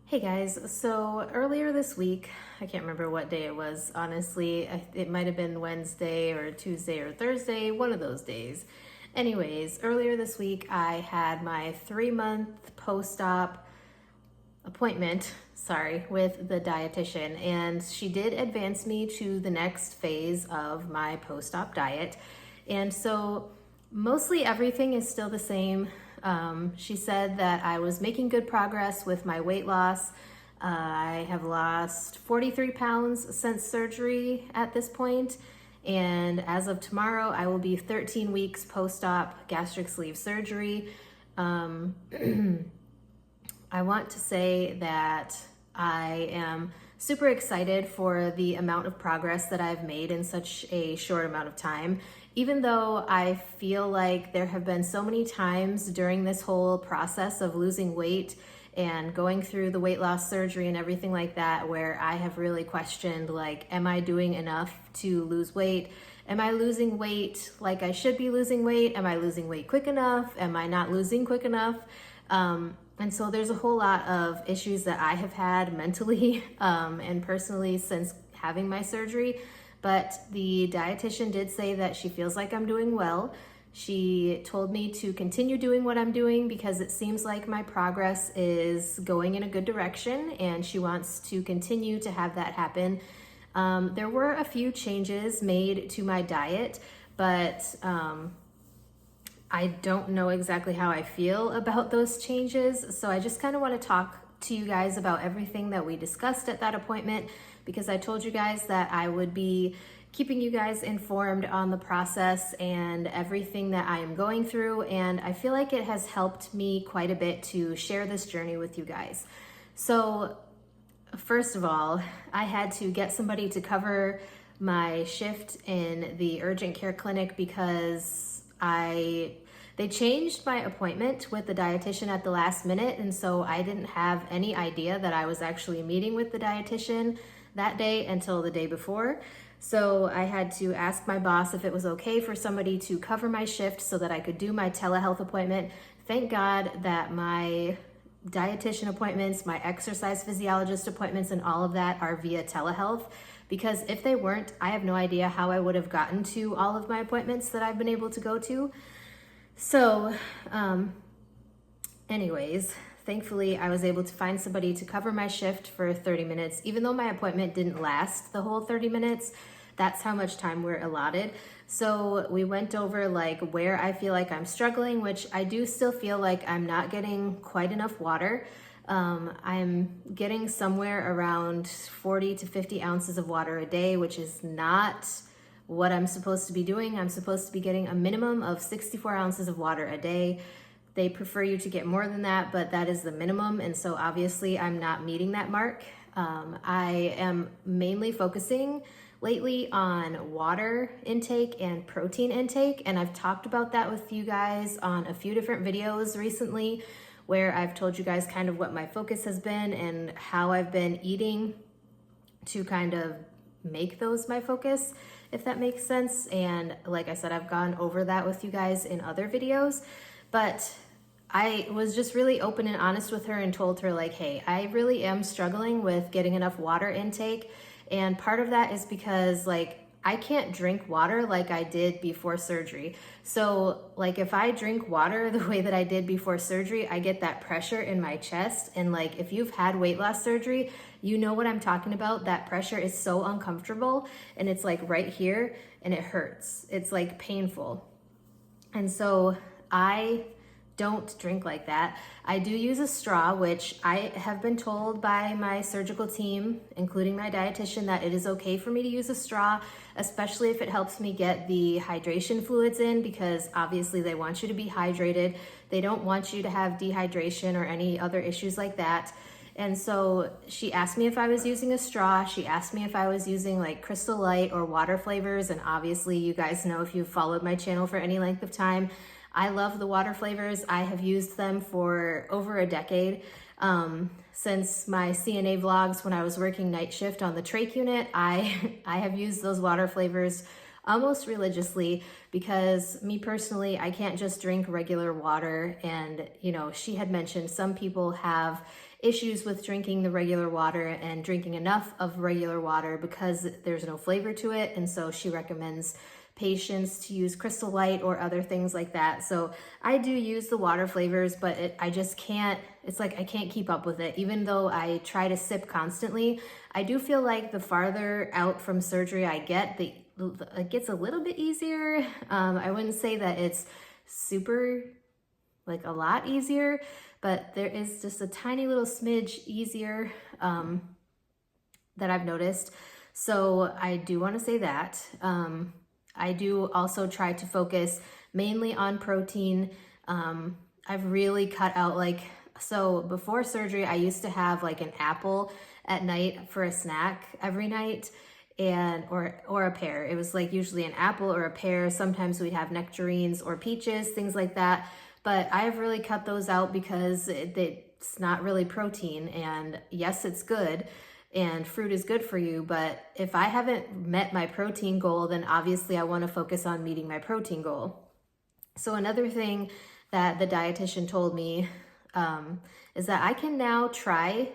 Hey guys, so earlier this week, I can't remember what day it was, honestly. It might have been Wednesday or Tuesday or Thursday, one of those days. Anyways, earlier this week, I had my 3-month post-op appointment, with the dietitian, and she did advance me to the next phase of my post-op diet. And so mostly everything is still the same. She said that I was making good progress with my weight loss. I have lost 43 pounds since surgery at this point, and as of tomorrow, I will be 13 weeks post-op gastric sleeve surgery. I want to say that I am super excited for the amount of progress that I've made in such a short amount of time. Even though I feel like there have been so many times during this whole process of losing weight and going through the weight loss surgery and everything like that, where I have really questioned, like, am I doing enough to lose weight? Am I losing weight like I should be losing weight? Am I losing weight quick enough? Am I not losing quick enough? And so there's a whole lot of issues that I have had mentally and personally since having my surgery. But the dietitian did say that she feels like I'm doing well. She told me to continue doing what I'm doing because it seems like my progress is going in a good direction, and she wants to continue to have that happen. There were a few changes made to my diet, but I don't know exactly how I feel about those changes. So I just kind of want to talk to you guys about everything that we discussed at that appointment, because I told you guys that I would be keeping you guys informed on the process and everything that I am going through. And I feel like it has helped me quite a bit to share this journey with you guys. So first of all, I had to get somebody to cover my shift in the urgent care clinic because they changed my appointment with the dietitian at the last minute, and so I didn't have any idea that I was actually meeting with the dietitian that day until the day before. So I had to ask my boss if it was okay for somebody to cover my shift so that I could do my telehealth appointment. Thank God that my dietitian appointments, my exercise physiologist appointments, and all of that are via telehealth, because if they weren't, I have no idea how I would have gotten to all of my appointments that I've been able to go to. So, anyways, thankfully I was able to find somebody to cover my shift for 30 minutes. Even though my appointment didn't last the whole 30 minutes, that's how much time we're allotted. So we went over like where I feel like I'm struggling, which I do still feel like I'm not getting quite enough water. I'm getting somewhere around 40 to 50 ounces of water a day, which is not what I'm supposed to be doing. I'm supposed to be getting a minimum of 64 ounces of water a day. They prefer you to get more than that, but that is the minimum. And so obviously I'm not meeting that mark. I am mainly focusing lately on water intake and protein intake. And I've talked about that with you guys on a few different videos recently, where I've told you guys kind of what my focus has been and how I've been eating to kind of make those my focus, if that makes sense. And like I said, I've gone over that with you guys in other videos, but I was just really open and honest with her and told her, like, hey, I really am struggling with getting enough water intake. And part of that is because, like, I can't drink water like I did before surgery. So like if I drink water the way that I did before surgery, I get that pressure in my chest. And like if you've had weight loss surgery, you know what I'm talking about. That pressure is so uncomfortable, and it's like right here and it hurts. It's like painful. And so I don't drink like that. I do use a straw, which I have been told by my surgical team, including my dietitian, that it is okay for me to use a straw, especially if it helps me get the hydration fluids in, because obviously they want you to be hydrated. They don't want you to have dehydration or any other issues like that. And so she asked me if I was using a straw. She asked me if I was using like Crystal Light or water flavors. And obviously you guys know, if you've followed my channel for any length of time, I love the water flavors. I have used them for over a decade. Since my CNA vlogs when I was working night shift on the trach unit, I have used those water flavors almost religiously, because me personally, I can't just drink regular water. And, you know, she had mentioned some people have issues with drinking the regular water and drinking enough of regular water because there's no flavor to it. And so she recommends patients to use Crystal Light or other things like that. So I do use the water flavors, but I just can't, it's like I can't keep up with it. Even though I try to sip constantly, I do feel like the farther out from surgery I get, it gets a little bit easier. I wouldn't say that it's super, like a lot easier, but there is just a tiny little smidge easier that I've noticed. So I do want to say that. I do also try to focus mainly on protein. I've really cut out so before surgery, I used to have like an apple at night for a snack every night, and or a pear. It was like usually an apple or a pear. Sometimes we'd have nectarines or peaches, things like that. But I've really cut those out because it's not really protein. And yes, it's good. And fruit is good for you, but if I haven't met my protein goal, then obviously I want to focus on meeting my protein goal. So another thing that the dietitian told me is that I can now try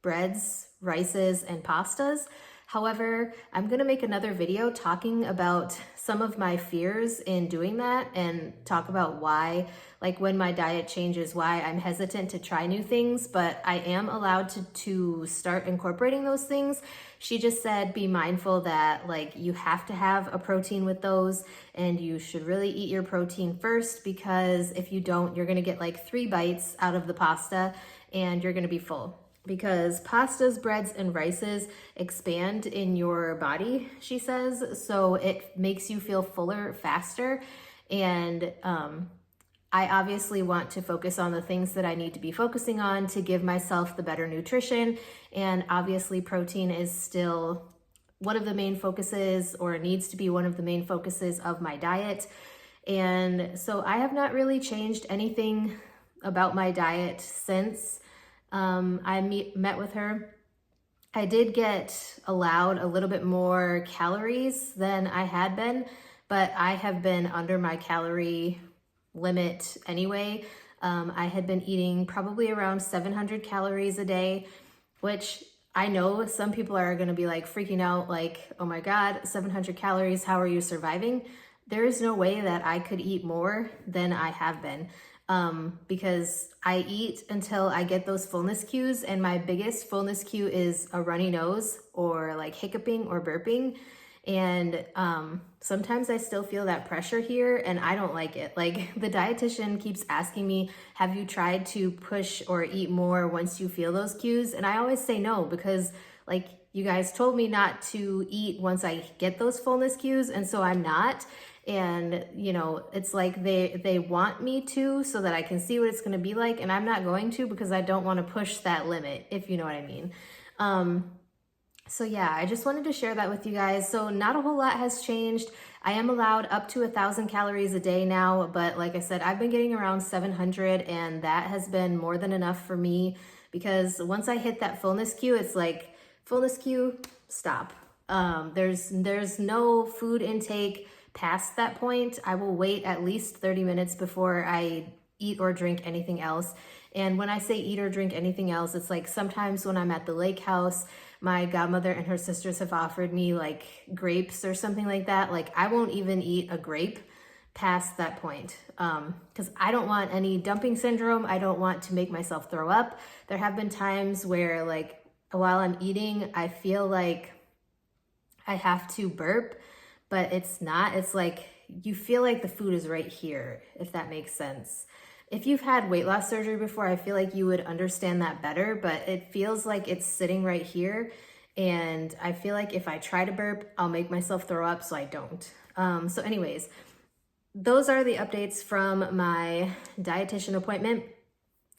breads, rices, and pastas. However, I'm gonna make another video talking about some of my fears in doing that and talk about why, like when my diet changes, why I'm hesitant to try new things, but I am allowed to start incorporating those things. She just said, be mindful that like you have to have a protein with those, and you should really eat your protein first, because if you don't, you're gonna get like 3 bites out of the pasta and you're gonna be full. Because pastas, breads, and rices expand in your body, she says, so it makes you feel fuller faster. And I obviously want to focus on the things that I need to be focusing on to give myself the better nutrition. And obviously protein is still one of the main focuses, or needs to be one of the main focuses of my diet. And so I have not really changed anything about my diet since I met with her. I did get allowed a little bit more calories than I had been, but I have been under my calorie limit anyway. I had been eating probably around 700 calories a day, which I know some people are going to be like freaking out, like, oh my God, 700 calories, how are you surviving? There is no way that I could eat more than I have been. Because I eat until I get those fullness cues, and my biggest fullness cue is a runny nose or like hiccuping or burping. And sometimes I still feel that pressure here, and I don't like it. Like the dietitian keeps asking me, have you tried to push or eat more once you feel those cues? And I always say no, because like you guys told me not to eat once I get those fullness cues, and so I'm not. And you know, it's like they want me to, so that I can see what it's going to be like, and I'm not going to, because I don't want to push that limit, if you know what I mean. So yeah, I just wanted to share that with you guys. So not a whole lot has changed. I am allowed up to 1,000 calories a day now, but like I said, I've been getting around 700, and that has been more than enough for me, because once I hit that fullness cue, it's like fullness cue, stop. There's no food intake past that point. I will wait at least 30 minutes before I eat or drink anything else. And when I say eat or drink anything else, it's like sometimes when I'm at the lake house, my godmother and her sisters have offered me like grapes or something like that. Like I won't even eat a grape past that point, because I don't want any dumping syndrome. I don't want to make myself throw up. There have been times where like while I'm eating, I feel like I have to burp, but it's not. It's like you feel like the food is right here, if that makes sense. If you've had weight loss surgery before, I feel like you would understand that better, but it feels like it's sitting right here. And I feel like if I try to burp, I'll make myself throw up, so I don't. So anyways, those are the updates from my dietitian appointment,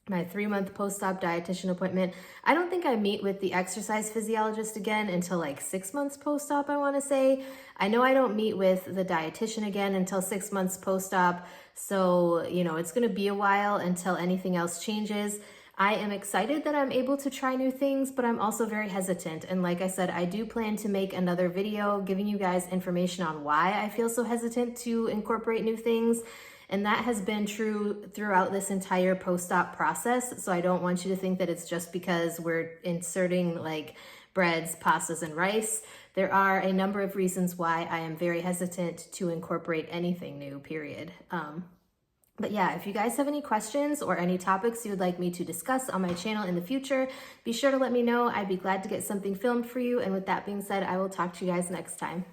my 3-month post-op dietitian appointment. I don't think I meet with the exercise physiologist again until like 6 months post-op, I want to say. I know I don't meet with the dietitian again until 6 months post-op. So, you know, it's going to be a while until anything else changes. I am excited that I'm able to try new things, but I'm also very hesitant. And like I said, I do plan to make another video giving you guys information on why I feel so hesitant to incorporate new things. And that has been true throughout this entire post-op process. So I don't want you to think that it's just because we're inserting like breads, pastas, and rice. There are a number of reasons why I am very hesitant to incorporate anything new, period. But yeah, if you guys have any questions or any topics you would like me to discuss on my channel in the future, be sure to let me know. I'd be glad to get something filmed for you. And with that being said, I will talk to you guys next time.